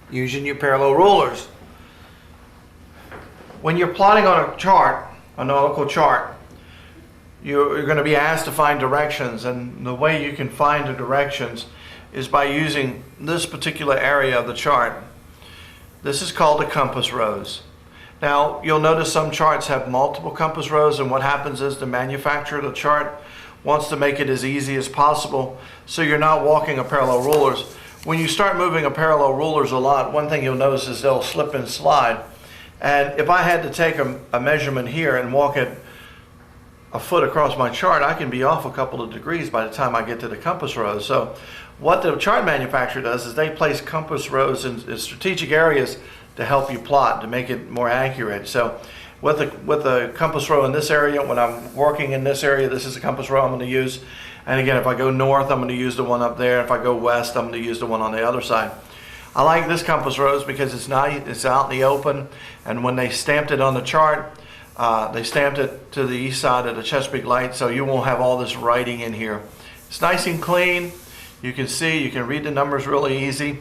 using your parallel rulers. When you're plotting on a chart, a nautical chart, you're going to be asked to find directions, and the way you can find the directions is by using this particular area of the chart. This is called the compass rose. Now, you'll notice some charts have multiple compass rose, and what happens is the manufacturer of the chart wants to make it as easy as possible so you're not walking a parallel rulers. When you start moving a parallel rulers a lot, one thing you'll notice is they'll slip and slide. And if I had to take a measurement here and walk it a foot across my chart, I can be off a couple of degrees by the time I get to the compass rose. So what the chart manufacturer does is they place compass rose in strategic areas to help you plot, to make it more accurate. So with the compass row in this area, when I'm working in this area, this is the compass row I'm going to use. And again, if I go north, I'm going to use the one up there. If I go west, I'm going to use the one on the other side. I like this compass rose because it's nice, it's out in the open, and when they stamped it on the chart, they stamped it to the east side of the Chesapeake Light, so you won't have all this writing in here. It's nice and clean. You can see, you can read the numbers really easy.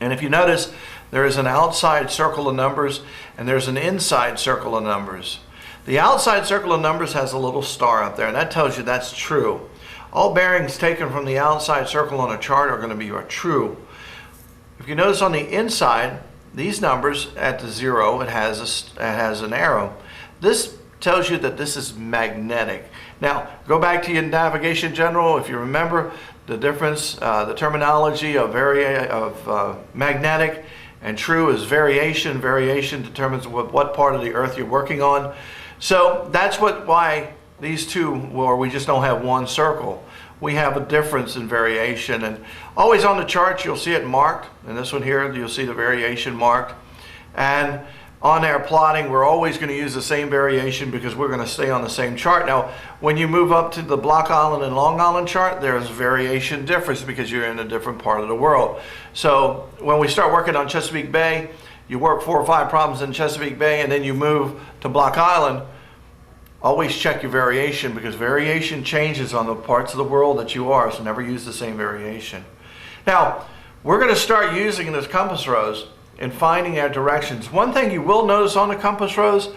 And if you notice, there is an outside circle of numbers and there's an inside circle of numbers. The outside circle of numbers has a little star up there, and that tells you that's true. All bearings taken from the outside circle on a chart are going to be true. If you notice on the inside, these numbers at the 0, it has an arrow. This tells you that this is magnetic. Now, go back to your navigation general. If you remember the difference, the terminology of magnetic and true is variation. Variation determines what part of the earth you're working on. So that's why these two, well, we just don't have one circle. We have a difference in variation, and always on the chart you'll see it marked. And this one here, you'll see the variation marked. And on our plotting, we're always going to use the same variation because we're going to stay on the same chart. Now, when you move up to the Block Island and Long Island chart, there's variation difference because you're in a different part of the world. So when we start working on Chesapeake Bay, you work 4 or 5 problems in Chesapeake Bay, and then you move to Block Island. Always check your variation because variation changes on the parts of the world that you are, so never use the same variation. Now, we're going to start using this compass rose in finding our directions. One thing you will notice on the compass rose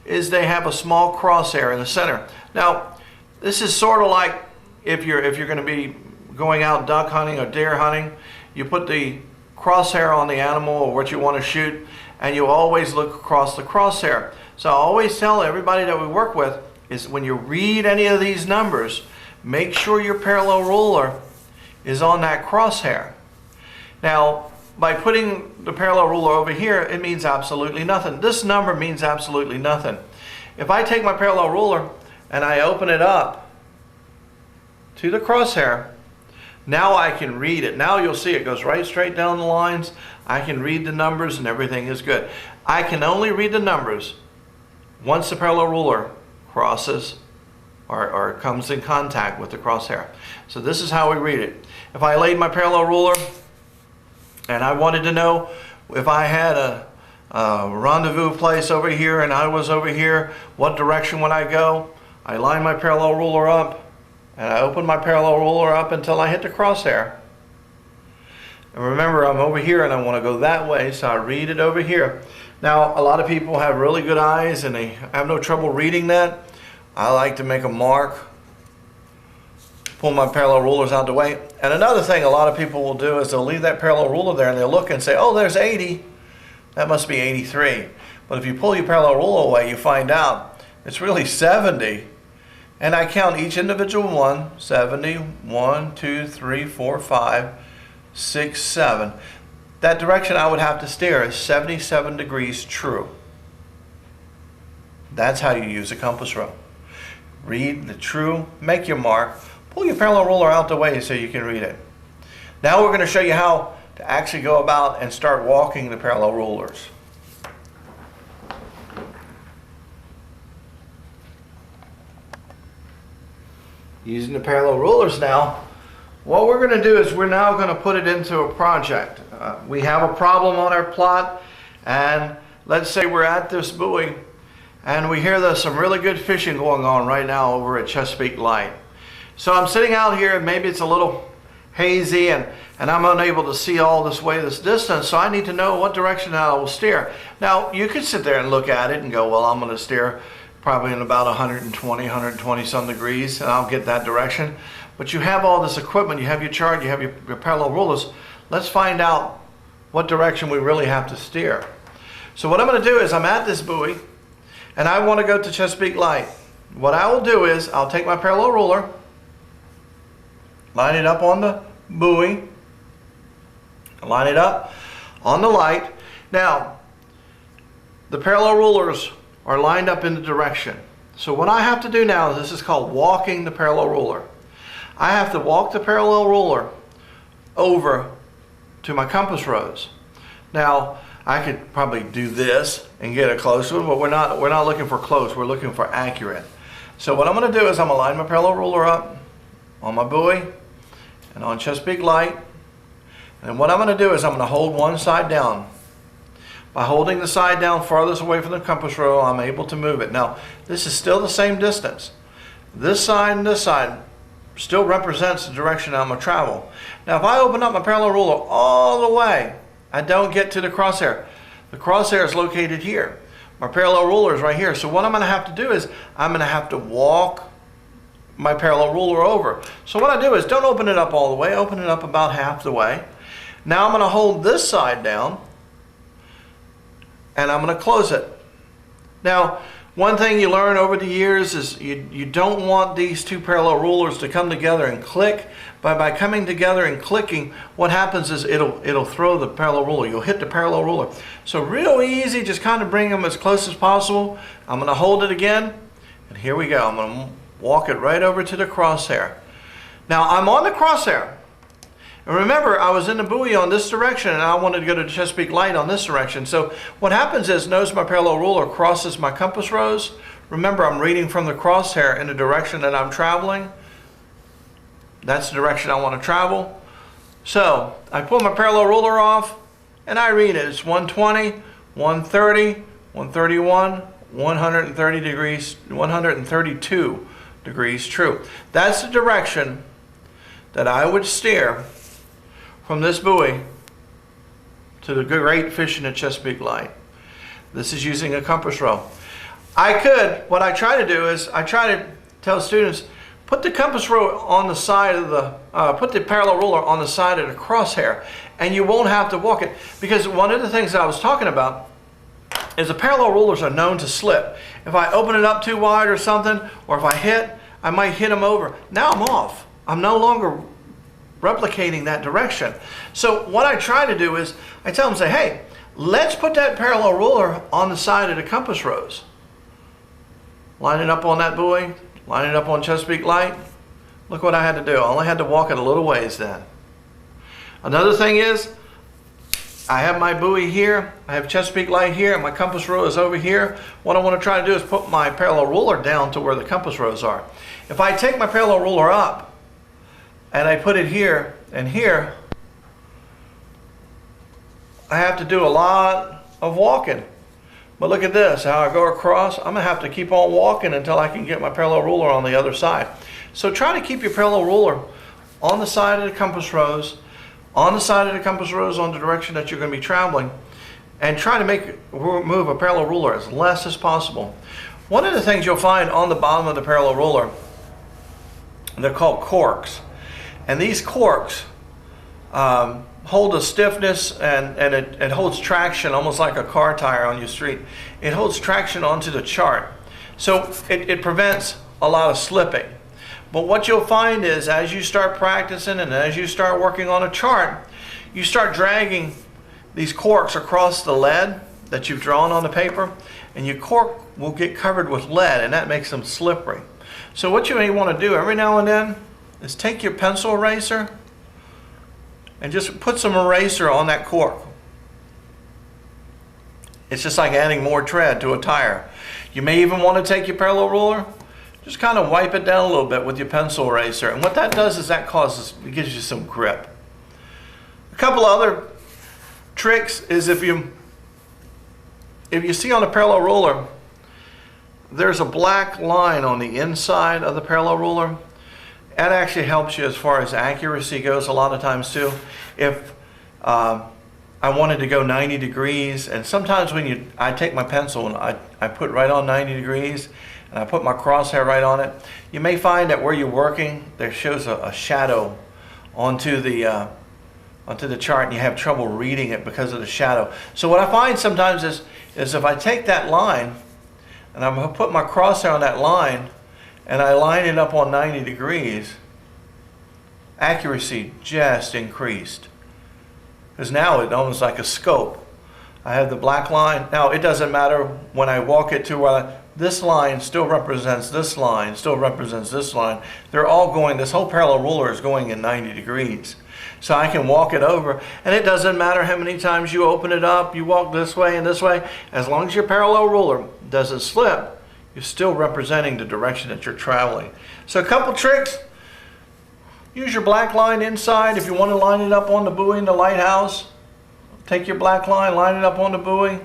is they have a small crosshair in the center. Now, this is sort of like if you're going to be going out duck hunting or deer hunting, you put the crosshair on the animal or what you want to shoot, and you always look across the crosshair. So I always tell everybody that we work with is when you read any of these numbers, make sure your parallel ruler is on that crosshair. Now, by putting the parallel ruler over here, it means absolutely nothing. This number means absolutely nothing. If I take my parallel ruler and I open it up to the crosshair, now I can read it. Now you'll see it goes right straight down the lines. I can read the numbers and everything is good. I can only read the numbers once the parallel ruler crosses or comes in contact with the crosshair. So this is how we read it. If I laid my parallel ruler and I wanted to know if I had a rendezvous place over here and I was over here, what direction would I go? I line my parallel ruler up and I open my parallel ruler up until I hit the crosshair. And remember, I'm over here and I want to go that way, so I read it over here. Now, a lot of people have really good eyes and they have no trouble reading that. I like to make a mark, pull my parallel rulers out the way. And another thing a lot of people will do is they'll leave that parallel ruler there and they'll look and say, oh, there's 80. That must be 83. But if you pull your parallel ruler away, you find out it's really 70. And I count each individual one, 70, 1, 2, 3, 4, 5, 6, 7. That direction I would have to steer is 77 degrees true. That's how you use a compass rule. Read the true, make your mark, pull your parallel ruler out the way so you can read it. Now we're going to show you how to actually go about and start walking the parallel rulers. Using the parallel rulers now, what we're going to do is we're now going to put it into a project. We have a problem on our plot, and let's say we're at this buoy and we hear there's some really good fishing going on right now over at Chesapeake Light. So I'm sitting out here and maybe it's a little hazy and and I'm unable to see all this distance, so I need to know what direction I will steer. Now, you could sit there and look at it and go, well, I'm going to steer probably in about 120 some degrees, and I'll get that direction. But you have all this equipment, you have your chart, you have your parallel rulers. Let's find out what direction we really have to steer. So what I'm going to do is I'm at this buoy, and I want to go to Chesapeake Light. What I will do is I'll take my parallel ruler, line it up on the buoy, line it up on the light. Now, the parallel rulers are lined up in the direction. So what I have to do now is, this is called walking the parallel ruler. I have to walk the parallel ruler over to my compass rose. Now, I could probably do this and get a close one, but we're not looking for close, we're looking for accurate. So what I'm going to do is I'm going to line my parallel ruler up on my buoy and on Chesapeake Light. And what I'm going to do is I'm going to hold one side down. By holding the side down farthest away from the compass rule, I'm able to move it. Now, this is still the same distance. This side and this side still represents the direction I'm going to travel. Now, if I open up my parallel ruler all the way, I don't get to the crosshair. The crosshair is located here. My parallel ruler is right here. So what I'm going to have to do is I'm going to have to walk my parallel ruler over. So what I do is don't open it up all the way, open it up about half the way. Now I'm going to hold this side down and I'm going to close it. Now, one thing you learn over the years is you don't want these two parallel rulers to come together and click. By coming together and clicking, what happens is it'll throw the parallel ruler. You'll hit the parallel ruler. So real easy, just kind of bring them as close as possible. I'm going to hold it again, and here we go. I'm going to walk it right over to the crosshair. Now I'm on the crosshair. And remember, I was in the buoy on this direction, and I wanted to go to Chesapeake Light on this direction. So what happens is, notice my parallel ruler crosses my compass rose. Remember, I'm reading from the crosshair in the direction that I'm traveling. That's the direction I want to travel. So I pull my parallel ruler off, and I read it. It's 120, 130, 131, 130 degrees, 132 degrees true. That's the direction that I would steer from this buoy to the great fishing at Chesapeake Light. This is using a compass rule. What I try to do is, I try to tell students, put the compass rule on the side of put the parallel ruler on the side of the crosshair, and you won't have to walk it. Because one of the things I was talking about is the parallel rulers are known to slip. If I open it up too wide or something, or if I might hit them over. Now I'm off. I'm no longer replicating that direction. So what I try to do is, I tell them, say, hey, let's put that parallel ruler on the side of the compass rose. Line it up on that buoy, line it up on Chesapeake Light. Look what I had to do. I only had to walk it a little ways then. Another thing is, I have my buoy here, I have Chesapeake Light here, and my compass rule is over here. What I want to try to do is put my parallel ruler down to where the compass rows are. If I take my parallel ruler up, and I put it here and here, I have to do a lot of walking. But look at this, how I go across. I'm going to have to keep on walking until I can get my parallel ruler on the other side. So try to keep your parallel ruler on the side of the compass rose, on the side of the compass rose on the direction that you're going to be traveling, and try to move a parallel ruler as less as possible. One of the things you'll find on the bottom of the parallel ruler, they're called corks. And these corks hold a stiffness, and it holds traction almost like a car tire on your street. It holds traction onto the chart. So it prevents a lot of slipping. But what you'll find is, as you start practicing and as you start working on a chart, you start dragging these corks across the lead that you've drawn on the paper, and your cork will get covered with lead, and that makes them slippery. So what you may want to do every now and then is take your pencil eraser and just put some eraser on that cork. It's just like adding more tread to a tire. You may even want to take your parallel ruler, just kind of wipe it down a little bit with your pencil eraser. And what that does is it gives you some grip. A couple other tricks is if you see on a parallel ruler, there's a black line on the inside of the parallel ruler. That actually helps you as far as accuracy goes a lot of times too. If I wanted to go 90 degrees, and sometimes when I take my pencil and I put right on 90 degrees, and I put my crosshair right on it, you may find that where you're working, there shows a shadow onto the chart, and you have trouble reading it because of the shadow. So what I find sometimes is if I take that line, and I'm going to put my crosshair on that line, and I line it up on 90 degrees, accuracy just increased. Because now it's almost like a scope. I have the black line. Now it doesn't matter when I walk it to where this line still represents this line, still represents this line. They're all going, this whole parallel ruler is going in 90 degrees. So I can walk it over, and it doesn't matter how many times you open it up, you walk this way and this way, as long as your parallel ruler doesn't slip, you're still representing the direction that you're traveling. So a couple tricks. Use your black line inside. If you want to line it up on the buoy in the lighthouse, take your black line, line it up on the buoy,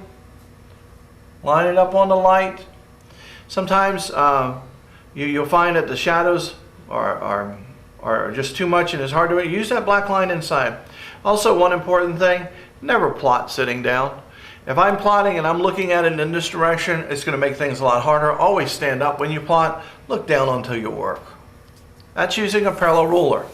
line it up on the light. Sometimes you'll find that the shadows are just too much and it's hard to use that black line inside. Also, one important thing, never plot sitting down. If I'm plotting and I'm looking at it in this direction, it's going to make things a lot harder. Always stand up when you plot, look down onto your work. That's using a parallel ruler.